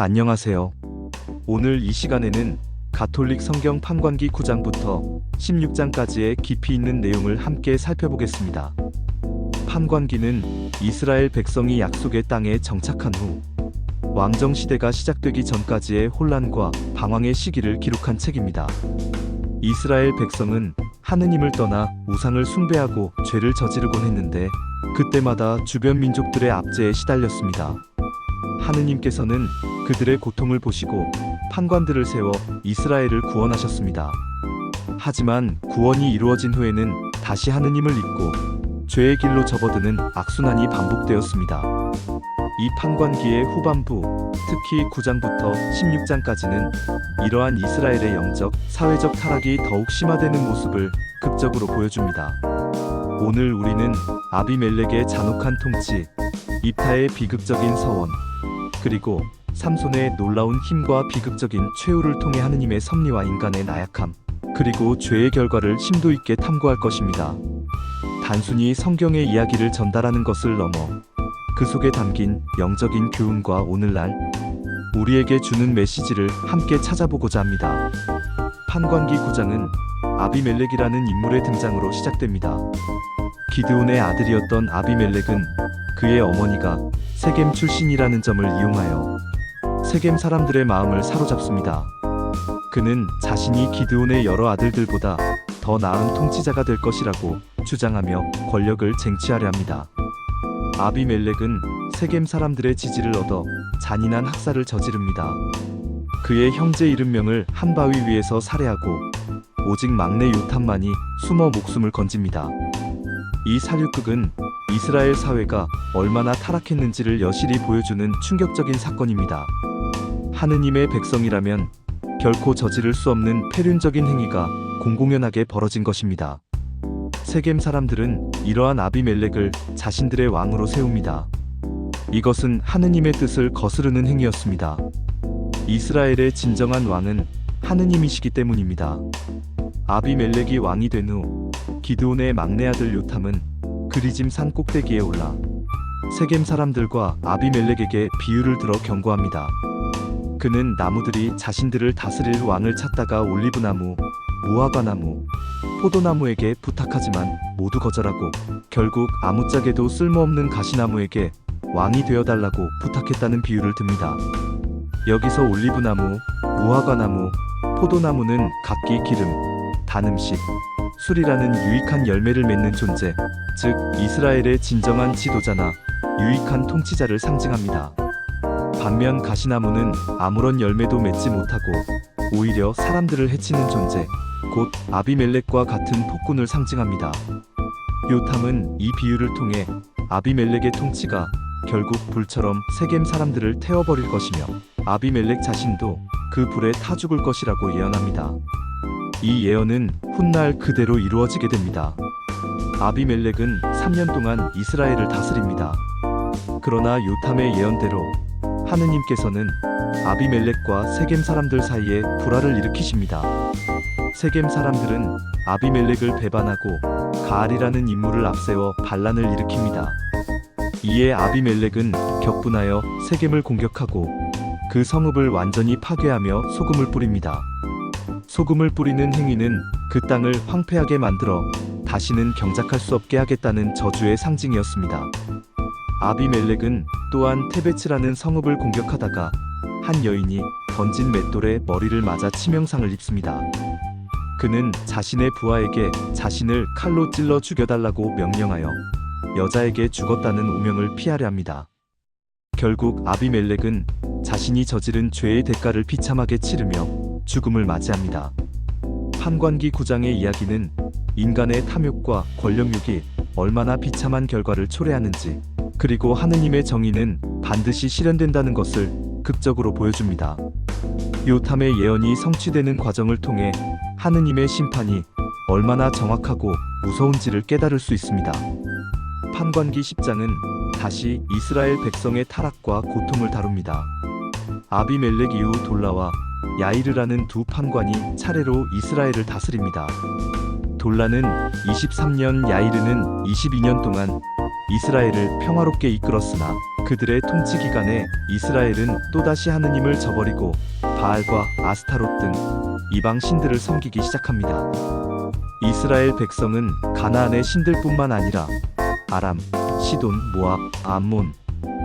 안녕하세요. 오늘 이 시간에는 가톨릭 성경 판관기 9장부터 16장까지의 깊이 있는 내용을 함께 살펴보겠습니다. 판관기는 이스라엘 백성이 약속의 땅에 정착한 후 왕정 시대가 시작되기 전까지의 혼란과 방황의 시기를 기록한 책입니다. 이스라엘 백성은 하느님을 떠나 우상을 숭배하고 죄를 저지르곤 했는데 그때마다 주변 민족들의 압제에 시달렸습니다. 하느님께서는 그들의 고통을 보시고 판관들을 세워 이스라엘을 구원하셨습니다. 하지만 구원이 이루어진 후에는 다시 하느님을 잊고 죄의 길로 접어드는 악순환이 반복되었습니다. 이 판관기의 후반부, 특히 9장부터 16장까지는 이러한 이스라엘의 영적, 사회적 타락이 더욱 심화되는 모습을 극적으로 보여줍니다. 오늘 우리는 아비멜렉의 잔혹한 통치, 입타의 비극적인 서원, 그리고 삼손의 놀라운 힘과 비극적인 최후를 통해 하느님의 섭리와 인간의 나약함, 그리고 죄의 결과를 심도 있게 탐구할 것입니다. 단순히 성경의 이야기를 전달하는 것을 넘어 그 속에 담긴 영적인 교훈과 오늘날 우리에게 주는 메시지를 함께 찾아보고자 합니다. 판관기 9장은 아비멜렉이라는 인물의 등장으로 시작됩니다. 기드온의 아들이었던 아비멜렉은 그의 어머니가 세겜 출신이라는 점을 이용하여 세겜 사람들의 마음을 사로잡습니다. 그는 자신이 기드온의 여러 아들들보다 더 나은 통치자가 될 것이라고 주장하며 권력을 쟁취하려 합니다. 아비멜렉은 세겜 사람들의 지지를 얻어 잔인한 학살을 저지릅니다. 그의 형제 70명을 한 바위 위에서 살해하고 오직 막내 요탐만이 숨어 목숨을 건집니다. 이 살육극은 이스라엘 사회가 얼마나 타락했는지를 여실히 보여주는 충격적인 사건입니다. 하느님의 백성이라면 결코 저지를 수 없는 폐륜적인 행위가 공공연하게 벌어진 것입니다. 세겜 사람들은 이러한 아비멜렉을 자신들의 왕으로 세웁니다. 이것은 하느님의 뜻을 거스르는 행위였습니다. 이스라엘의 진정한 왕은 하느님이시기 때문입니다. 아비멜렉이 왕이 된 후 기드온의 막내 아들 요탐은 그리짐 산 꼭대기에 올라 세겜 사람들과 아비멜렉에게 비유를 들어 경고합니다. 그는 나무들이 자신들을 다스릴 왕을 찾다가 올리브나무, 무화과나무, 포도나무에게 부탁하지만 모두 거절하고 결국 아무짝에도 쓸모없는 가시나무에게 왕이 되어달라고 부탁했다는 비유를 듭니다. 여기서 올리브나무, 무화과나무, 포도나무는 각기 기름, 단 음식, 술이라는 유익한 열매를 맺는 존재, 즉 이스라엘의 진정한 지도자나 유익한 통치자를 상징합니다. 반면 가시나무는 아무런 열매도 맺지 못하고 오히려 사람들을 해치는 존재, 곧 아비멜렉과 같은 폭군을 상징합니다. 요탐은 이 비유를 통해 아비멜렉의 통치가 결국 불처럼 세겜 사람들을 태워버릴 것이며 아비멜렉 자신도 그 불에 타 죽을 것이라고 예언합니다. 이 예언은 훗날 그대로 이루어지게 됩니다. 아비멜렉은 3년 동안 이스라엘을 다스립니다. 그러나 요탐의 예언대로 하느님께서는 아비멜렉과 세겜 사람들 사이에 불화를 일으키십니다. 세겜 사람들은 아비멜렉을 배반하고 가알이라는 인물을 앞세워 반란을 일으킵니다. 이에 아비멜렉은 격분하여 세겜을 공격하고 그 성읍을 완전히 파괴하며 소금을 뿌립니다. 소금을 뿌리는 행위는 그 땅을 황폐하게 만들어 다시는 경작할 수 없게 하겠다는 저주의 상징이었습니다. 아비멜렉은 또한 테베츠라는 성읍을 공격하다가 한 여인이 던진 맷돌에 머리를 맞아 치명상을 입습니다. 그는 자신의 부하에게 자신을 칼로 찔러 죽여달라고 명령하여 여자에게 죽었다는 오명을 피하려 합니다. 결국 아비멜렉은 자신이 저지른 죄의 대가를 비참하게 치르며 죽음을 맞이합니다. 판관기 9장의 이야기는 인간의 탐욕과 권력욕이 얼마나 비참한 결과를 초래하는지, 그리고 하느님의 정의는 반드시 실현된다는 것을 극적으로 보여줍니다. 요탐의 예언이 성취되는 과정을 통해 하느님의 심판이 얼마나 정확하고 무서운지를 깨달을 수 있습니다. 판관기 10장은 다시 이스라엘 백성의 타락과 고통을 다룹니다. 아비멜렉 이후 돌라와 야이르라는 두 판관이 차례로 이스라엘을 다스립니다. 돌라는 23년, 야이르는 22년 동안 이스라엘을 평화롭게 이끌었으나 그들의 통치 기간에 이스라엘은 또다시 하느님을 저버리고 바알과 아스타롯 등 이방 신들을 섬기기 시작합니다. 이스라엘 백성은 가나안의 신들뿐만 아니라 아람, 시돈, 모압, 암몬,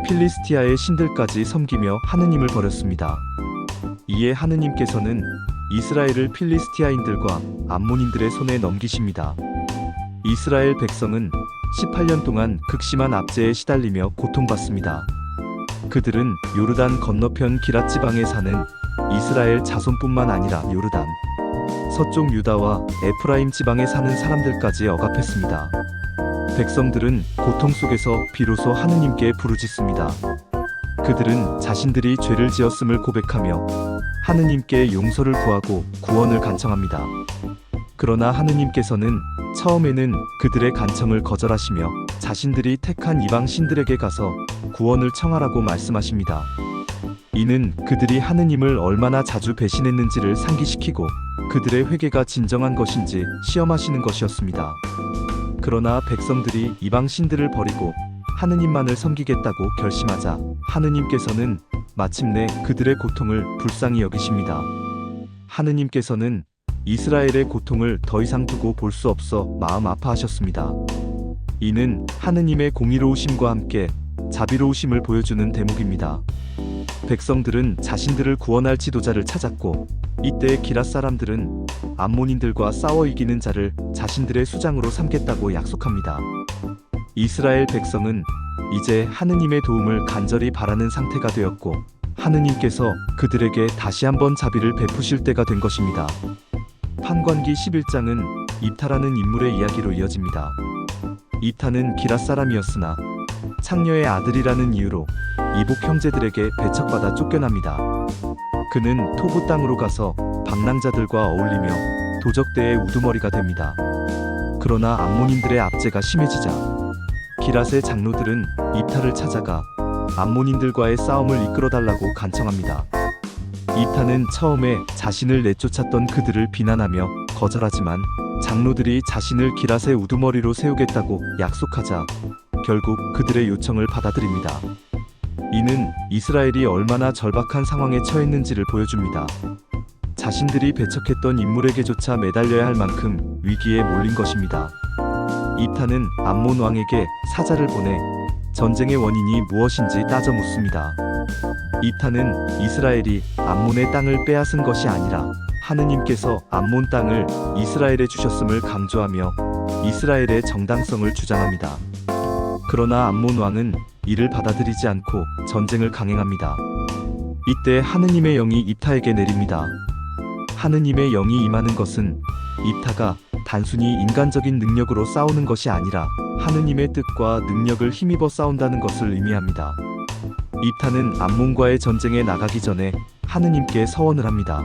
필리스티아의 신들까지 섬기며 하느님을 버렸습니다. 이에 하느님께서는 이스라엘을 필리스티아인들과 암몬인들의 손에 넘기십니다. 이스라엘 백성은 18년 동안 극심한 압제에 시달리며 고통받습니다. 그들은 요르단 건너편 기랏 지방에 사는 이스라엘 자손뿐만 아니라 요르단 서쪽 유다와 에프라임 지방에 사는 사람들까지 억압했습니다. 백성들은 고통 속에서 비로소 하느님께 부르짖습니다. 그들은 자신들이 죄를 지었음을 고백하며 하느님께 용서를 구하고 구원을 간청합니다. 그러나 하느님께서는 처음에는 그들의 간청을 거절하시며 자신들이 택한 이방 신들에게 가서 구원을 청하라고 말씀하십니다. 이는 그들이 하느님을 얼마나 자주 배신했는지를 상기시키고 그들의 회개가 진정한 것인지 시험하시는 것이었습니다. 그러나 백성들이 이방 신들을 버리고 하느님만을 섬기겠다고 결심하자 하느님께서는 마침내 그들의 고통을 불쌍히 여기십니다. 하느님께서는 이스라엘의 고통을 더 이상 두고 볼 수 없어 마음 아파하셨습니다. 이는 하느님의 공의로우심과 함께 자비로우심을 보여주는 대목입니다. 백성들은 자신들을 구원할 지도자를 찾았고 이때 기랏 사람들은 암몬인들과 싸워 이기는 자를 자신들의 수장으로 삼겠다고 약속합니다. 이스라엘 백성은 이제 하느님의 도움을 간절히 바라는 상태가 되었고 하느님께서 그들에게 다시 한번 자비를 베푸실 때가 된 것입니다. 판관기 11장은 입타라는 인물의 이야기로 이어집니다. 입타는 기랏 사람이었으나 창녀의 아들이라는 이유로 이복 형제들에게 배척받아 쫓겨납니다. 그는 토부 땅으로 가서 방랑자들과 어울리며 도적대의 우두머리가 됩니다. 그러나 암몬인들의 압제가 심해지자 기랏의 장로들은 입타를 찾아가 암몬인들과의 싸움을 이끌어달라고 간청합니다. 입타는 처음에 자신을 내쫓았던 그들을 비난하며 거절하지만 장로들이 자신을 기랏의 우두머리로 세우겠다고 약속하자 결국 그들의 요청을 받아들입니다. 이는 이스라엘이 얼마나 절박한 상황에 처했는지를 보여줍니다. 자신들이 배척했던 인물에게조차 매달려야 할 만큼 위기에 몰린 것입니다. 입타는 암몬 왕에게 사자를 보내 전쟁의 원인이 무엇인지 따져 묻습니다. 입타는 이스라엘이 암몬의 땅을 빼앗은 것이 아니라 하느님께서 암몬 땅을 이스라엘에 주셨음을 강조하며 이스라엘의 정당성을 주장합니다. 그러나 암몬 왕은 이를 받아들이지 않고 전쟁을 강행합니다. 이때 하느님의 영이 입타에게 내립니다. 하느님의 영이 임하는 것은 입타가 단순히 인간적인 능력으로 싸우는 것이 아니라 하느님의 뜻과 능력을 힘입어 싸운다는 것을 의미합니다. 입타는 암몬과의 전쟁에 나가기 전에 하느님께 서원을 합니다.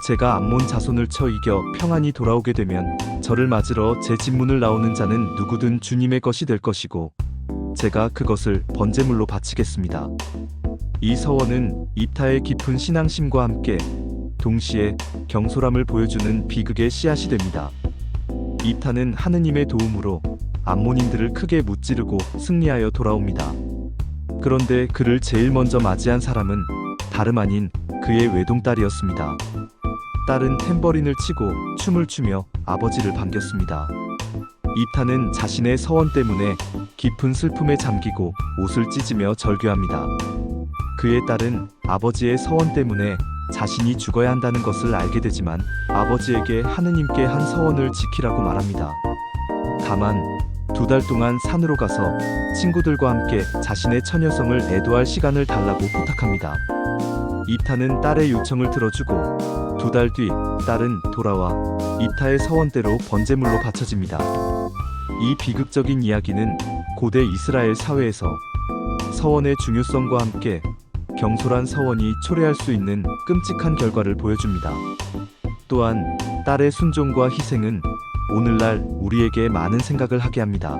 제가 암몬 자손을 쳐 이겨 평안히 돌아오게 되면 저를 맞으러 제 진문을 나오는 자는 누구든 주님의 것이 될 것이고 제가 그것을 번제물로 바치겠습니다. 이 서원은 입타의 깊은 신앙심과 함께 동시에 경솔함을 보여주는 비극의 씨앗이 됩니다. 입타는 하느님의 도움으로 암몬인들을 크게 무찌르고 승리하여 돌아옵니다. 그런데 그를 제일 먼저 맞이한 사람은 다름 아닌 그의 외동딸이었습니다. 딸은 탬버린을 치고 춤을 추며 아버지를 반겼습니다. 입타는 자신의 서원 때문에 깊은 슬픔에 잠기고 옷을 찢으며 절규합니다. 그의 딸은 아버지의 서원 때문에 자신이 죽어야 한다는 것을 알게 되지만 아버지에게 하느님께 한 서원을 지키라고 말합니다. 다만 2달 동안 산으로 가서 친구들과 함께 자신의 처녀성을 애도할 시간을 달라고 부탁합니다. 입타는 딸의 요청을 들어주고 2달 뒤 딸은 돌아와 입타의 서원대로 번제물로 바쳐집니다. 이 비극적인 이야기는 고대 이스라엘 사회에서 서원의 중요성과 함께 경솔한 서원이 초래할 수 있는 끔찍한 결과를 보여줍니다. 또한 딸의 순종과 희생은 오늘날 우리에게 많은 생각을 하게 합니다.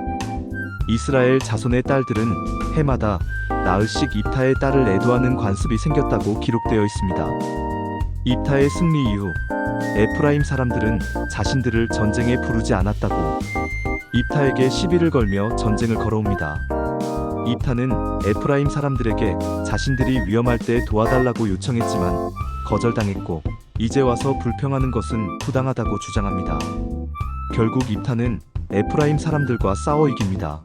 이스라엘 자손의 딸들은 해마다 나흘씩 입타의 딸을 애도하는 관습이 생겼다고 기록되어 있습니다. 입타의 승리 이후 에프라임 사람들은 자신들을 전쟁에 부르지 않았다고 입타에게 시비를 걸며 전쟁을 걸어옵니다. 입타는 에프라임 사람들에게 자신들이 위험할 때 도와달라고 요청했지만 거절당했고 이제 와서 불평하는 것은 부당하다고 주장합니다. 결국 입타는 에프라임 사람들과 싸워 이깁니다.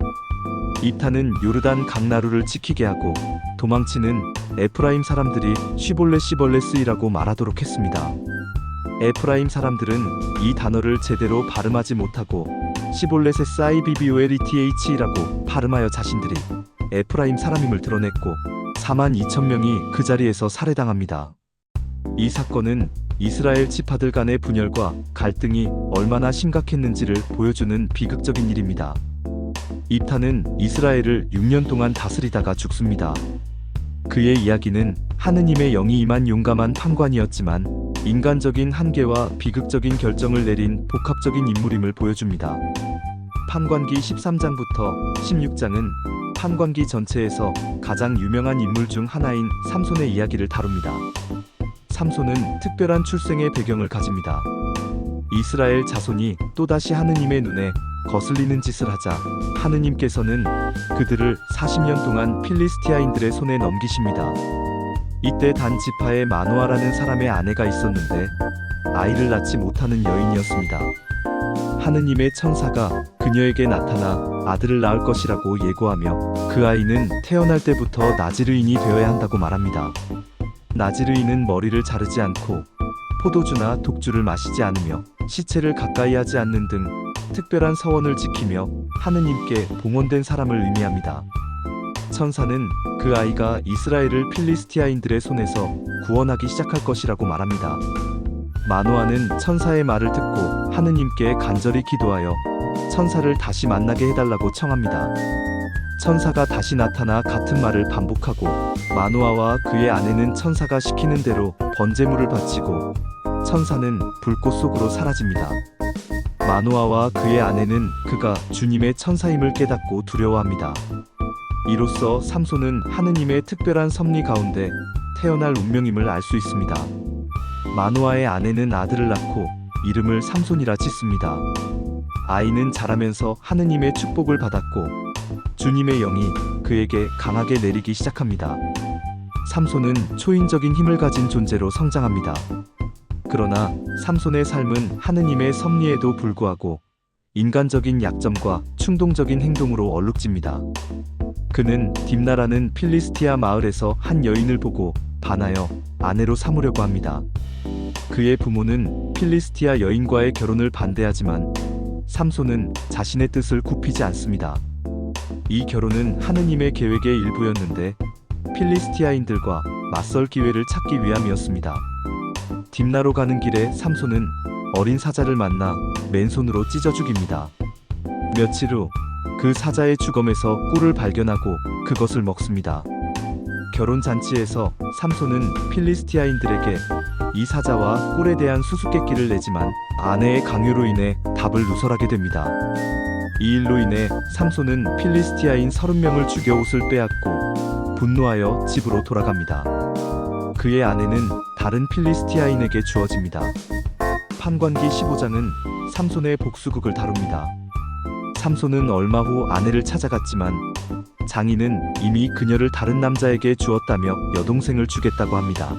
입타는 요르단 강나루를 지키게 하고 도망치는 에프라임 사람들이 시볼레스이라고 말하도록 했습니다. 에프라임 사람들은 이 단어를 제대로 발음하지 못하고 시볼레세사이비비오엘이티이라고 발음하여 자신들이 에프라임 사람임을 드러냈고 42,000명이 그 자리에서 살해당합니다. 이 사건은 이스라엘 지파들 간의 분열과 갈등이 얼마나 심각했는지를 보여주는 비극적인 일입니다. 입타는 이스라엘을 6년 동안 다스리다가 죽습니다. 그의 이야기는 하느님의 영이 임한 용감한 판관이었지만 인간적인 한계와 비극적인 결정을 내린 복합적인 인물임을 보여줍니다. 판관기 13장부터 16장은 판관기 전체에서 가장 유명한 인물 중 하나인 삼손의 이야기를 다룹니다. 삼손은 특별한 출생의 배경을 가집니다. 이스라엘 자손이 또다시 하느님의 눈에 거슬리는 짓을 하자 하느님께서는 그들을 40년 동안 필리스티아인들의 손에 넘기십니다. 이때 단 지파의 마노아라는 사람의 아내가 있었는데 아이를 낳지 못하는 여인이었습니다. 하느님의 천사가 그녀에게 나타나 아들을 낳을 것이라고 예고하며 그 아이는 태어날 때부터 나지르인이 되어야 한다고 말합니다. 나지르인은 머리를 자르지 않고 포도주나 독주를 마시지 않으며 시체를 가까이 하지 않는 등 특별한 서원을 지키며 하느님께 봉헌된 사람을 의미합니다. 천사는 그 아이가 이스라엘을 필리스티아인들의 손에서 구원하기 시작할 것이라고 말합니다. 마노아는 천사의 말을 듣고 하느님께 간절히 기도하여 천사를 다시 만나게 해달라고 청합니다. 천사가 다시 나타나 같은 말을 반복하고 마노아와 그의 아내는 천사가 시키는 대로 번제물을 바치고 천사는 불꽃 속으로 사라집니다. 마노아와 그의 아내는 그가 주님의 천사임을 깨닫고 두려워합니다. 이로써 삼손은 하느님의 특별한 섭리 가운데 태어날 운명임을 알 수 있습니다. 마노아의 아내는 아들을 낳고 이름을 삼손이라 짓습니다. 아이는 자라면서 하느님의 축복을 받았고 주님의 영이 그에게 강하게 내리기 시작합니다. 삼손은 초인적인 힘을 가진 존재로 성장합니다. 그러나 삼손의 삶은 하느님의 섭리에도 불구하고 인간적인 약점과 충동적인 행동으로 얼룩집니다. 그는 딥나라는 필리스티아 마을에서 한 여인을 보고 반하여 아내로 삼으려고 합니다. 그의 부모는 필리스티아 여인과의 결혼을 반대하지만 삼손은 자신의 뜻을 굽히지 않습니다. 이 결혼은 하느님의 계획의 일부였는데 필리스티아인들과 맞설 기회를 찾기 위함이었습니다. 딥나로 가는 길에 삼손은 어린 사자를 만나 맨손으로 찢어 죽입니다. 며칠 후 그 사자의 주검에서 꿀을 발견하고 그것을 먹습니다. 결혼 잔치에서 삼손은 필리스티아인들에게 이 사자와 꿀에 대한 수수께끼를 내지만 아내의 강요로 인해 답을 누설하게 됩니다. 이 일로 인해 삼손은 필리스티아인 30명을 죽여 옷을 빼앗고 분노하여 집으로 돌아갑니다. 그의 아내는 다른 필리스티아인에게 주어집니다. 판관기 15장은 삼손의 복수극을 다룹니다. 삼손은 얼마 후 아내를 찾아갔지만 장인은 이미 그녀를 다른 남자에게 주었다며 여동생을 주겠다고 합니다.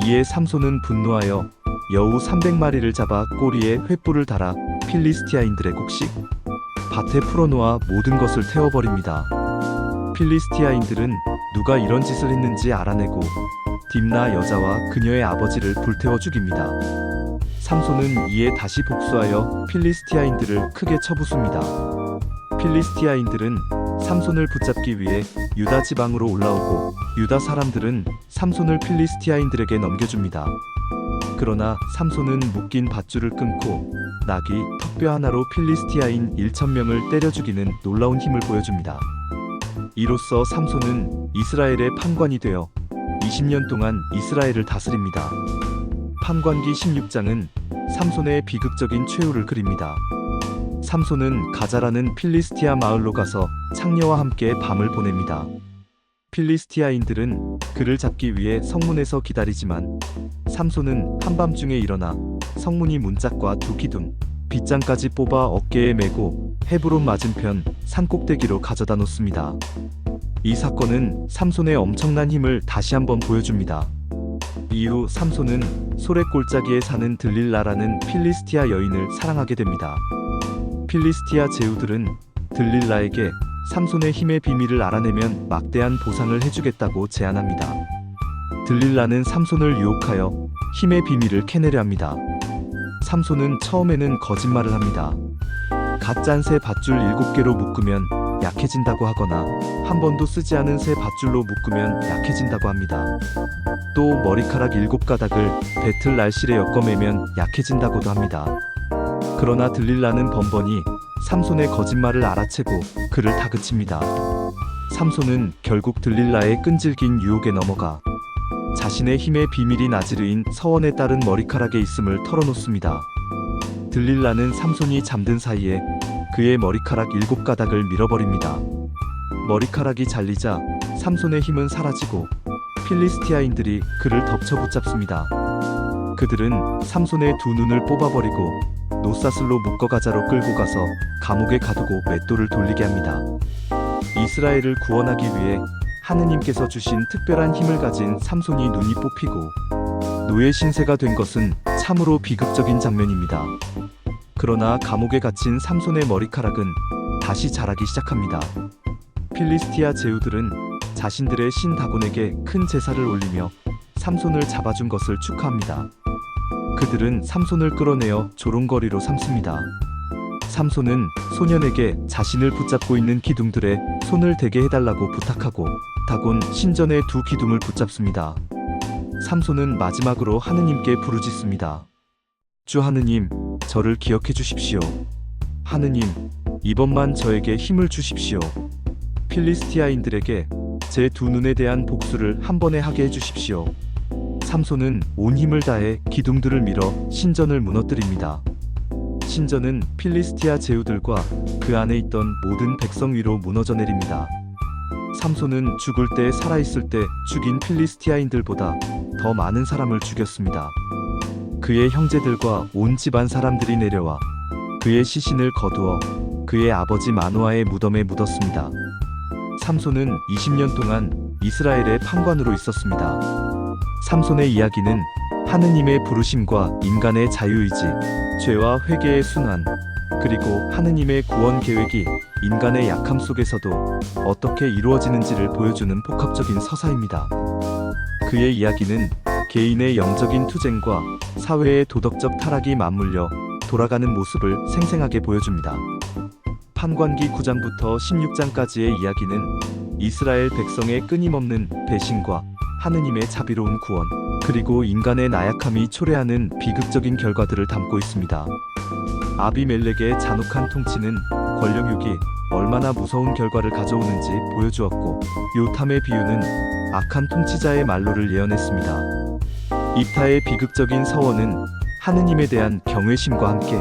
이에 삼손은 분노하여 여우 300마리를 잡아 꼬리에 횃불을 달아 필리스티아인들의 곡식 밭에 풀어놓아 모든 것을 태워버립니다. 필리스티아인들은 누가 이런 짓을 했는지 알아내고 딥나 여자와 그녀의 아버지를 불태워 죽입니다. 삼손은 이에 다시 복수하여 필리스티아인들을 크게 쳐부숩니다. 필리스티아인들은 삼손을 붙잡기 위해 유다 지방으로 올라오고 유다 사람들은 삼손을 필리스티아인들에게 넘겨줍니다. 그러나 삼손은 묶인 밧줄을 끊고 나귀 턱뼈 하나로 필리스티아인 1,000명을 때려 죽이는 놀라운 힘을 보여줍니다. 이로써 삼손은 이스라엘의 판관이 되어 20년 동안 이스라엘을 다스립니다. 판관기 16장은 삼손의 비극적인 최후를 그립니다. 삼손은 가자라는 필리스티아 마을로 가서 창녀와 함께 밤을 보냅니다. 필리스티아인들은 그를 잡기 위해 성문에서 기다리지만 삼손은 한밤중에 일어나 성문이 문짝과 두 기둥, 빗장까지 뽑아 어깨에 메고 헤브론 맞은편 산꼭대기로 가져다 놓습니다. 이 사건은 삼손의 엄청난 힘을 다시 한번 보여줍니다. 이후 삼손은 소래 골짜기에 사는 들릴라라는 필리스티아 여인을 사랑하게 됩니다. 필리스티아 제후들은 들릴라에게 삼손의 힘의 비밀을 알아내면 막대한 보상을 해주겠다고 제안합니다. 들릴라는 삼손을 유혹하여 힘의 비밀을 캐내려 합니다. 삼손은 처음에는 거짓말을 합니다. 갓 짠 새 밧줄 7개로 묶으면 약해진다고 하거나 한 번도 쓰지 않은 새 밧줄로 묶으면 약해진다고 합니다. 또 머리카락 7가닥을 배틀 날실에 엮어매면 약해진다고도 합니다. 그러나 들릴라는 번번이 삼손의 거짓말을 알아채고 그를 다그칩니다. 삼손은 결국 들릴라의 끈질긴 유혹에 넘어가 자신의 힘의 비밀이 나지르인 서원에 따른 머리카락에 있음을 털어놓습니다. 들릴라는 삼손이 잠든 사이에 그의 머리카락 7가닥을 밀어버립니다. 머리카락이 잘리자 삼손의 힘은 사라지고 필리스티아인들이 그를 덮쳐 붙잡습니다. 그들은 삼손의 두 눈을 뽑아버리고 노사슬로 묶어 가자로 끌고 가서 감옥에 가두고 맷돌을 돌리게 합니다. 이스라엘을 구원하기 위해 하느님께서 주신 특별한 힘을 가진 삼손이 눈이 뽑히고 노예 신세가 된 것은 참으로 비극적인 장면입니다. 그러나 감옥에 갇힌 삼손의 머리카락은 다시 자라기 시작합니다. 필리스티아 제후들은 자신들의 신 다곤에게 큰 제사를 올리며 삼손을 잡아준 것을 축하합니다. 그들은 삼손을 끌어내어 조롱거리로 삼습니다. 삼손은 소년에게 자신을 붙잡고 있는 기둥들에 손을 대게 해달라고 부탁하고 다곤 신전의 두 기둥을 붙잡습니다. 삼손은 마지막으로 하느님께 부르짖습니다. 주 하느님, 저를 기억해 주십시오. 하느님, 이번만 저에게 힘을 주십시오. 필리스티아인들에게 제 두 눈에 대한 복수를 한 번에 하게 해주십시오. 삼손은 온 힘을 다해 기둥들을 밀어 신전을 무너뜨립니다. 신전은 필리스티아 제후들과 그 안에 있던 모든 백성 위로 무너져 내립니다. 삼손은 죽을 때 살아있을 때 죽인 필리스티아인들보다 더 많은 사람을 죽였습니다. 그의 형제들과 온 집안 사람들이 내려와 그의 시신을 거두어 그의 아버지 마노아의 무덤에 묻었습니다. 삼손은 20년 동안 이스라엘의 판관으로 있었습니다. 삼손의 이야기는 하느님의 부르심과 인간의 자유의지, 죄와 회개의 순환, 그리고 하느님의 구원 계획이 인간의 약함 속에서도 어떻게 이루어지는지를 보여주는 복합적인 서사입니다. 그의 이야기는 개인의 영적인 투쟁과 사회의 도덕적 타락이 맞물려 돌아가는 모습을 생생하게 보여줍니다. 판관기 9장부터 16장까지의 이야기는 이스라엘 백성의 끊임없는 배신과 하느님의 자비로운 구원, 그리고 인간의 나약함이 초래하는 비극적인 결과들을 담고 있습니다. 아비멜렉의 잔혹한 통치는 권력욕이 얼마나 무서운 결과를 가져오는지 보여주었고, 요탐의 비유는 악한 통치자의 말로를 예언했습니다. 입타의 비극적인 서원은 하느님에 대한 경외심과 함께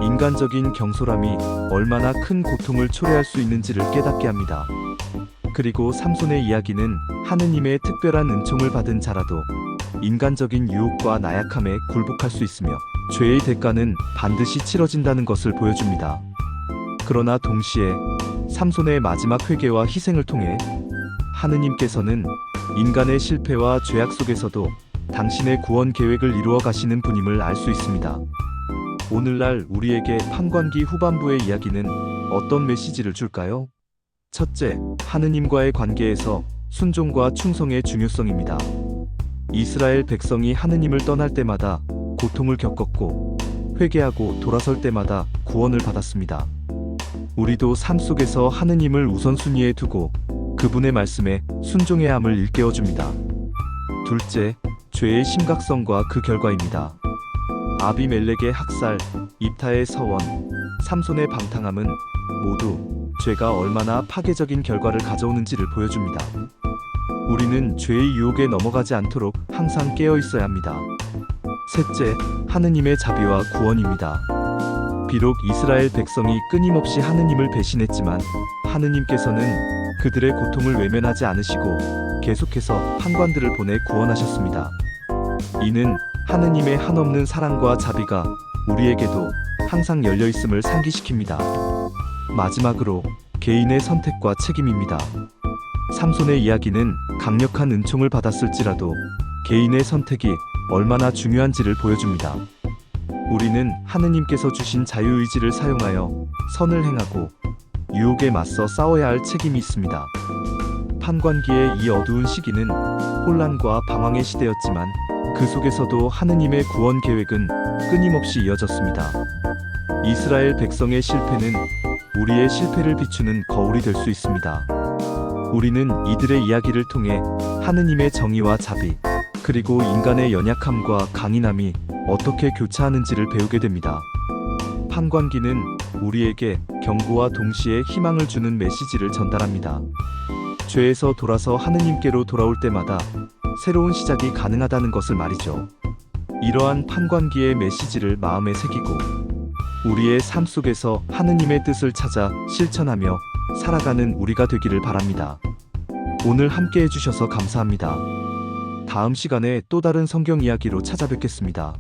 인간적인 경솔함이 얼마나 큰 고통을 초래할 수 있는지를 깨닫게 합니다. 그리고 삼손의 이야기는 하느님의 특별한 은총을 받은 자라도 인간적인 유혹과 나약함에 굴복할 수 있으며 죄의 대가는 반드시 치러진다는 것을 보여줍니다. 그러나 동시에 삼손의 마지막 회개와 희생을 통해 하느님께서는 인간의 실패와 죄악 속에서도 당신의 구원 계획을 이루어 가시는 분임을 알 수 있습니다. 오늘날 우리에게 판관기 후반부의 이야기는 어떤 메시지를 줄까요? 첫째, 하느님과의 관계에서 순종과 충성의 중요성입니다. 이스라엘 백성이 하느님을 떠날 때마다 고통을 겪었고, 회개하고 돌아설 때마다 구원을 받았습니다. 우리도 삶 속에서 하느님을 우선순위에 두고 그분의 말씀에 순종해야 함을 일깨워줍니다. 둘째, 죄의 심각성과 그 결과입니다. 아비멜렉의 학살, 입타의 서원, 삼손의 방탕함은 모두 죄가 얼마나 파괴적인 결과를 가져오는지를 보여줍니다. 우리는 죄의 유혹에 넘어가지 않도록 항상 깨어 있어야 합니다. 셋째, 하느님의 자비와 구원입니다. 비록 이스라엘 백성이 끊임없이 하느님을 배신했지만 하느님께서는 그들의 고통을 외면하지 않으시고 계속해서 판관들을 보내 구원하셨습니다. 이는 하느님의 한없는 사랑과 자비가 우리에게도 항상 열려있음을 상기시킵니다. 마지막으로 개인의 선택과 책임입니다. 삼손의 이야기는 강력한 은총을 받았을지라도 개인의 선택이 얼마나 중요한지를 보여줍니다. 우리는 하느님께서 주신 자유의지를 사용하여 선을 행하고 유혹에 맞서 싸워야 할 책임이 있습니다. 판관기의 이 어두운 시기는 혼란과 방황의 시대였지만 그 속에서도 하느님의 구원 계획은 끊임없이 이어졌습니다. 이스라엘 백성의 실패는 우리의 실패를 비추는 거울이 될 수 있습니다. 우리는 이들의 이야기를 통해 하느님의 정의와 자비, 그리고 인간의 연약함과 강인함이 어떻게 교차하는지를 배우게 됩니다. 판관기는 우리에게 경고와 동시에 희망을 주는 메시지를 전달합니다. 죄에서 돌아서 하느님께로 돌아올 때마다 새로운 시작이 가능하다는 것을 말이죠. 이러한 판관기의 메시지를 마음에 새기고 우리의 삶 속에서 하느님의 뜻을 찾아 실천하며 살아가는 우리가 되기를 바랍니다. 오늘 함께 해주셔서 감사합니다. 다음 시간에 또 다른 성경 이야기로 찾아뵙겠습니다.